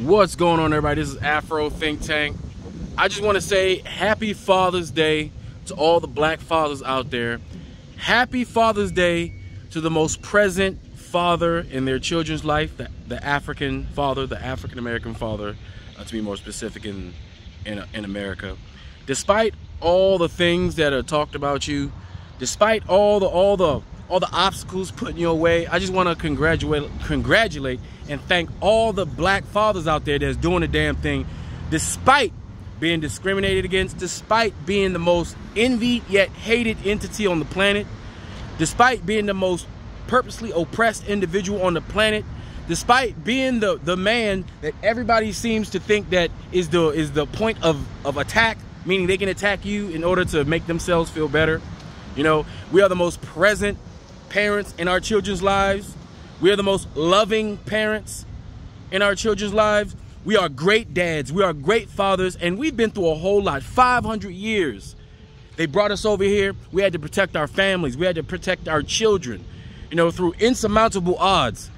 What's going on, everybody? This is Afro Think Tank. I just want to say happy Father's Day to all the black fathers out there. Happy Father's Day to the most present father in their children's life, the African father, the African American father, to be more specific in America. Despite all the things that are talked about you, despite all the obstacles put in your way, I just want to congratulate and thank all the black fathers out there that's doing the damn thing, despite being discriminated against, despite being the most envied yet hated entity on the planet, despite being the most purposely oppressed individual on the planet, despite being the man that everybody seems to think that is the point of attack, meaning they can attack you in order to make themselves feel better. You know, we are the most present parents in our children's lives. We are the most loving parents in our children's lives. We are great dads. We are great fathers, and we've been through a whole lot. 500 years. They brought us over here. We had to protect our families. We had to protect our children, you know, through insurmountable odds.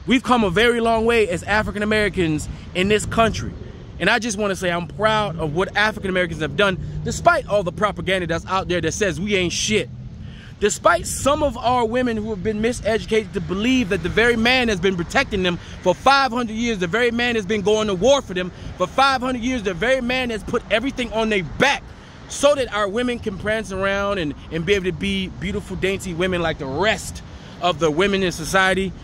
We've come a very long way as African Americans in this country. And I just want to say I'm proud of what African Americans have done, despite all the propaganda that's out there that says we ain't shit. Despite some of our women who have been miseducated to believe that the very man has been protecting them for 500 years, the very man has been going to war for them for 500 years, the very man has put everything on their back so that our women can prance around and be able to be beautiful, dainty women like the rest of the women in society.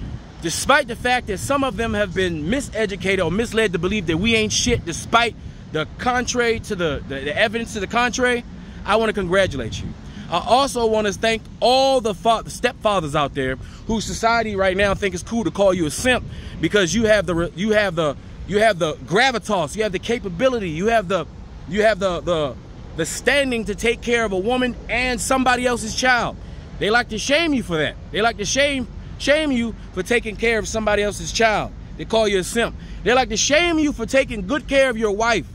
Despite the fact that some of them have been miseducated or misled to believe that we ain't shit, despite the contrary to the evidence to the contrary, I want to congratulate you. I also want to thank all the stepfathers out there whose society right now think it's cool to call you a simp because you have the gravitas, you have the capability, you have the standing to take care of a woman and somebody else's child. They like to shame you for that. They like to shame you for taking care of somebody else's child. They call you a simp. They like to shame you for taking good care of your wife,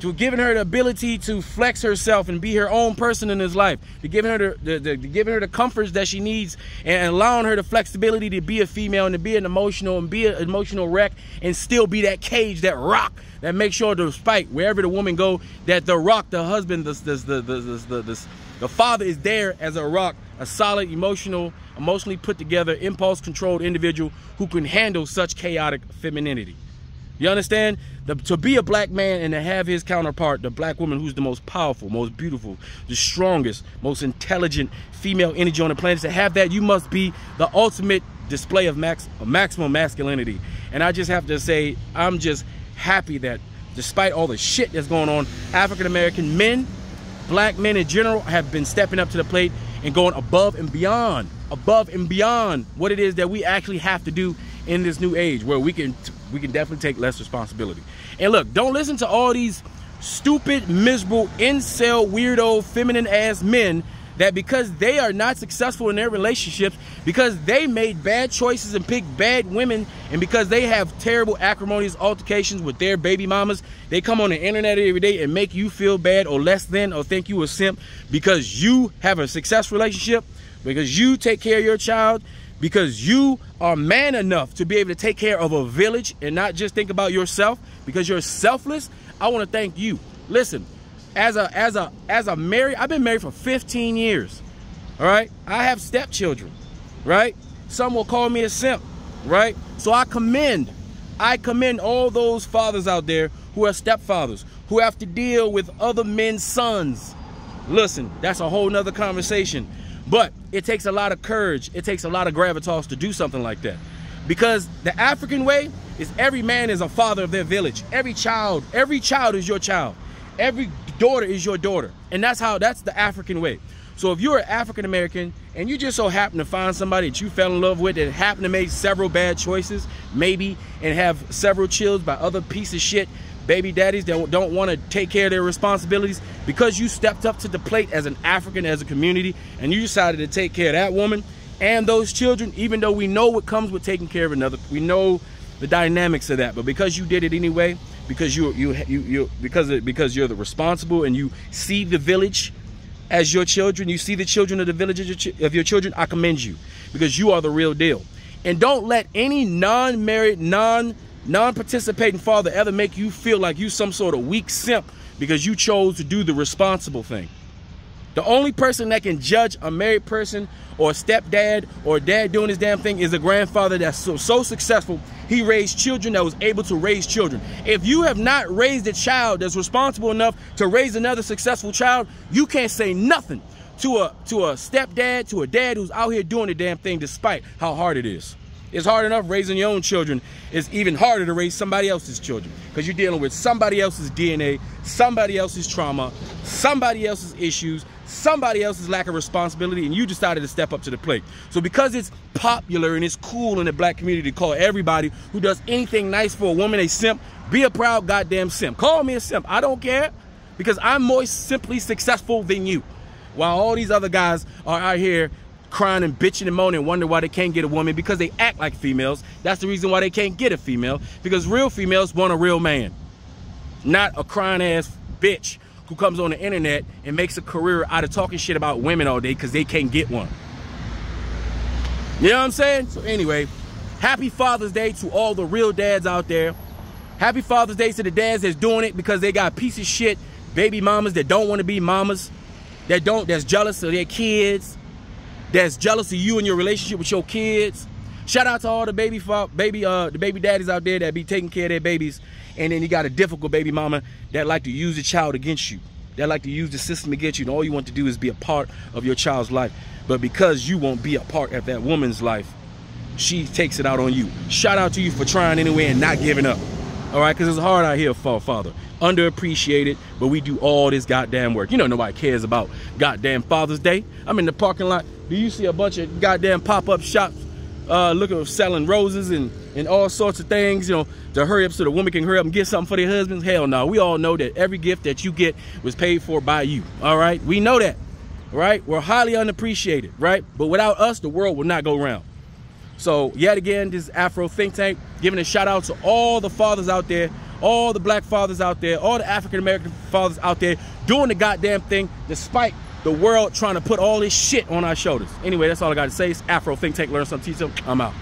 to giving her the ability to flex herself and be her own person in his life, to giving her the comforts that she needs and allowing her the flexibility to be a female and to be an emotional wreck and still be that cage, that rock that makes sure despite wherever the woman go, that the rock, the husband, the father is there as a rock, a solid, emotionally put together, impulse controlled individual who can handle such chaotic femininity. You understand? To be a black man and to have his counterpart, the black woman who's the most powerful, most beautiful, the strongest, most intelligent female energy on the planet, to have that, you must be the ultimate display of maximum masculinity. And I just have to say, I'm just happy that despite all the shit that's going on, African American men, black men in general, have been stepping up to the plate and going above and beyond what it is that we actually have to do in this new age, where we can definitely take less responsibility. And look, don't listen to all these stupid, miserable, incel, weirdo, feminine ass men that because they are not successful in their relationships, because they made bad choices and picked bad women, and because they have terrible acrimonious altercations with their baby mamas, they come on the internet every day and make you feel bad or less than or think you a simp because you have a successful relationship, because you take care of your child, because you are man enough to be able to take care of a village and not just think about yourself, because you're selfless. I want to thank you. Listen, as a married, I've been married for 15 years. All right, I have stepchildren, right? Some will call me a simp, right? So I commend all those fathers out there who are stepfathers, who have to deal with other men's sons. Listen, that's a whole nother conversation. But it takes a lot of courage. It takes a lot of gravitas to do something like that. Because the African way is every man is a father of their village. Every child is your child. Every daughter is your daughter. And that's the African way. So if you're an African American and you just so happen to find somebody that you fell in love with that happened to make several bad choices, maybe, and have several children by other piece of shit baby daddies that don't want to take care of their responsibilities, because you stepped up to the plate as an African, as a community, and you decided to take care of that woman and those children, even though we know what comes with taking care of another, we know the dynamics of that, but because you did it anyway, because you're the responsible and you see the village as your children, you see the children of the village of your children, I commend you, because you are the real deal. And don't let any non-married, non-participating father ever make you feel like you some sort of weak simp because you chose to do the responsible thing. The only person that can judge a married person or a stepdad or a dad doing his damn thing is a grandfather that's so successful he raised children that was able to raise children. If you have not raised a child that's responsible enough to raise another successful child, you can't say nothing to a stepdad, to a dad who's out here doing the damn thing despite how hard it is. It's hard enough raising your own children. It's even harder to raise somebody else's children because you're dealing with somebody else's DNA, somebody else's trauma, somebody else's issues, somebody else's lack of responsibility, and you decided to step up to the plate. So because it's popular and it's cool in the black community to call everybody who does anything nice for a woman a simp, be a proud goddamn simp. Call me a simp. I don't care because I'm more simply successful than you. While all these other guys are out here crying and bitching and moaning and wonder why they can't get a woman because they act like females. That's the reason why they can't get a female, because real females want a real man, not a crying ass bitch who comes on the internet and makes a career out of talking shit about women all day because they can't get one. You know what I'm saying? So anyway, happy Father's Day to all the real dads out there. Happy Father's Day to the dads that's doing it because they got piece of shit baby mamas that don't want to be mamas, that's jealous of their kids, that's jealous of you and your relationship with your kids. Shout out to all the baby daddies out there that be taking care of their babies, and then you got a difficult baby mama that like to use the child against you, that like to use the system against you, and all you want to do is be a part of your child's life. But because you won't be a part of that woman's life, she takes it out on you. Shout out to you for trying anyway and not giving up. All right, because it's hard out here for a father. Underappreciated, but we do all this goddamn work. You know nobody cares about goddamn Father's Day. I'm in the parking lot. Do you see a bunch of goddamn pop-up shops looking selling roses and all sorts of things, you know, to hurry up so the woman can hurry up and get something for their husbands? Hell no. We all know that every gift that you get was paid for by you. All right, we know that, right? We're highly unappreciated, right? But without us, the world would not go round. So yet again, this is Afro Think Tank giving a shout out to all the fathers out there, all the black fathers out there, all the African-American fathers out there doing the goddamn thing despite the world trying to put all this shit on our shoulders. Anyway, that's all I got to say. It's Afro Think Tank. Learn something, teach them. I'm out.